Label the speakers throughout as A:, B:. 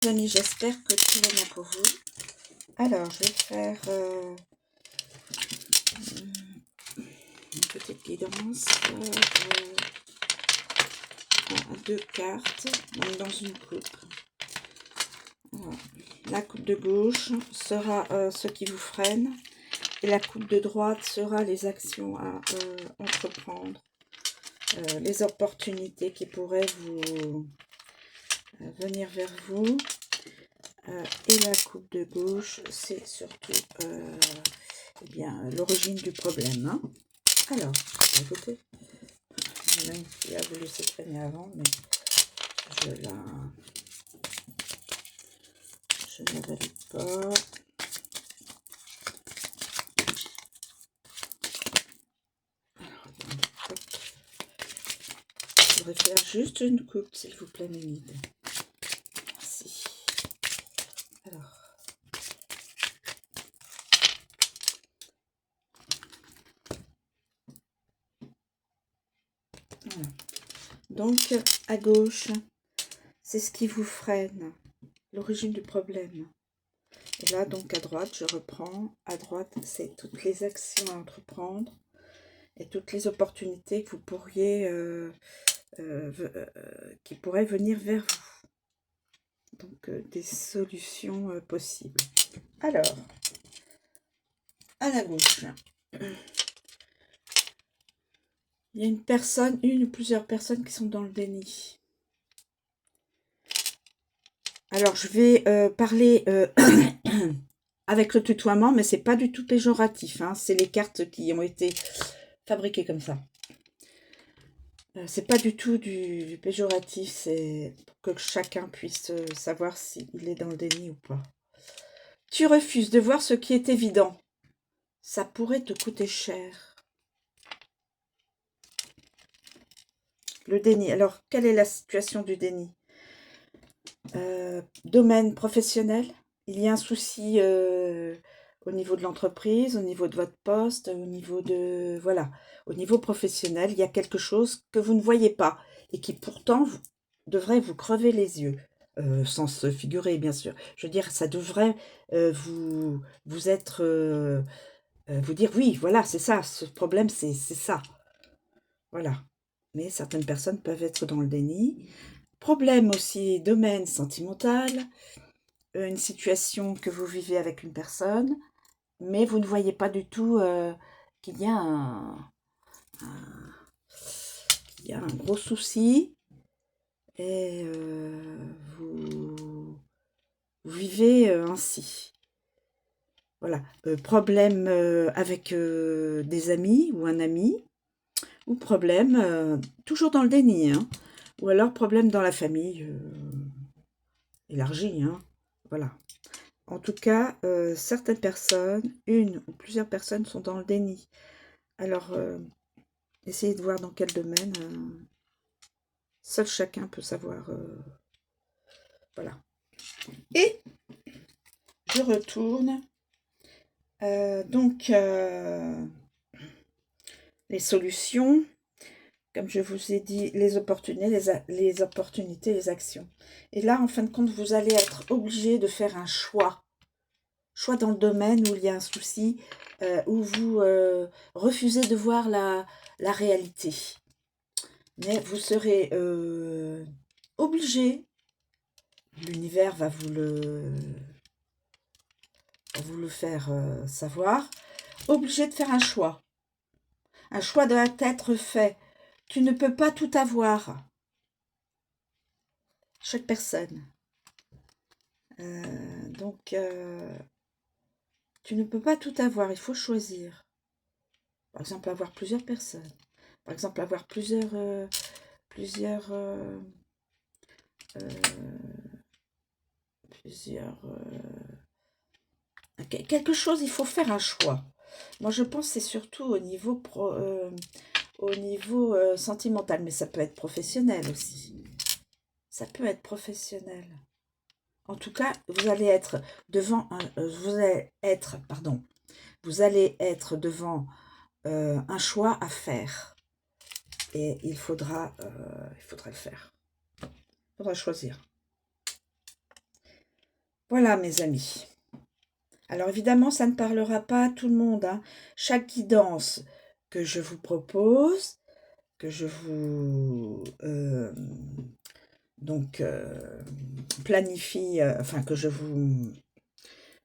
A: Amis, j'espère que tout va bien pour vous. Alors, je vais faire une petite guidance à 2 cartes donc dans une coupe. Alors, la coupe de gauche sera ce qui vous freine et la coupe de droite sera les actions à entreprendre, les opportunités qui pourraient vous venir vers vous. Et la coupe de gauche, c'est surtout eh bien l'origine du problème. Hein. Alors, écoutez, il y en a une qui a voulu s'écramer avant, mais je ne valide pas. Alors, hop. Je voudrais faire juste une coupe, s'il vous plaît, Mémide. Merci. Alors. Voilà. Donc, à gauche, c'est ce qui vous freine, l'origine du problème. Et là, donc, à droite, je reprends. À droite, c'est toutes les actions à entreprendre et toutes les opportunités que vous pourriez, qui pourraient venir vers vous. Donc, des solutions possibles. Alors, à la gauche, il y a une personne, une ou plusieurs personnes qui sont dans le déni. Alors, je vais parler avec le tutoiement, mais c'est pas du tout péjoratif. Hein, c'est les cartes qui ont été fabriquées comme ça. C'est pas du tout du péjoratif, c'est pour que chacun puisse savoir s'il est dans le déni ou pas. Tu refuses de voir ce qui est évident. Ça pourrait te coûter cher. Le déni. Alors, quelle est la situation du déni? Domaine professionnel. Il y a un souci au niveau de l'entreprise, au niveau de votre poste, au niveau de... Voilà, au niveau professionnel, il y a quelque chose que vous ne voyez pas et qui pourtant devrait vous crever les yeux. Sans se figurer, bien sûr. Je veux dire, ça devrait vous être... vous dire, oui, voilà, c'est ça, ce problème, c'est ça. Voilà. Mais certaines personnes peuvent être dans le déni. Problème aussi, domaine sentimental, une situation que vous vivez avec une personne, mais vous ne voyez pas du tout qu'il y a il y a un gros souci et vous vivez ainsi. Voilà. Problème avec des amis ou un ami, ou problème, toujours dans le déni, hein, ou alors problème dans la famille élargie, hein, voilà. En tout cas, certaines personnes, une ou plusieurs personnes sont dans le déni. Alors, essayez de voir dans quel domaine. Seul chacun peut savoir. Voilà. Et je retourne. Donc, les solutions, comme je vous ai dit, les opportunités, les actions. Et là, en fin de compte, vous allez être obligé de faire un choix. Choix dans le domaine où il y a un souci, où vous refusez de voir la réalité. Mais vous serez obligé, l'univers va vous le faire savoir, obligé de faire un choix. Un choix doit être fait. Tu ne peux pas tout avoir. Chaque personne. Donc, tu ne peux pas tout avoir. Il faut choisir. Par exemple, avoir plusieurs personnes. Par exemple, avoir quelque chose, il faut faire un choix. Moi, je pense que c'est surtout au niveau sentimental, mais ça peut être professionnel aussi. Ça peut être professionnel. En tout cas, vous allez être devant vous allez être devant un choix à faire. Et il faudra le faire. Il faudra choisir. Voilà, mes amis. Alors évidemment, ça ne parlera pas à tout le monde, hein. Chaque guidance que je vous propose, que je vous planifie, enfin que je vous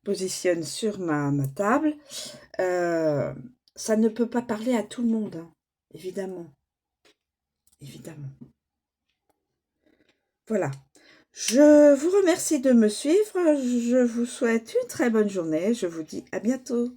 A: positionne sur ma table, euh, ça ne peut pas parler à tout le monde, hein. Évidemment, évidemment. Voilà. Je vous remercie de me suivre. Je vous souhaite une très bonne journée. Je vous dis à bientôt.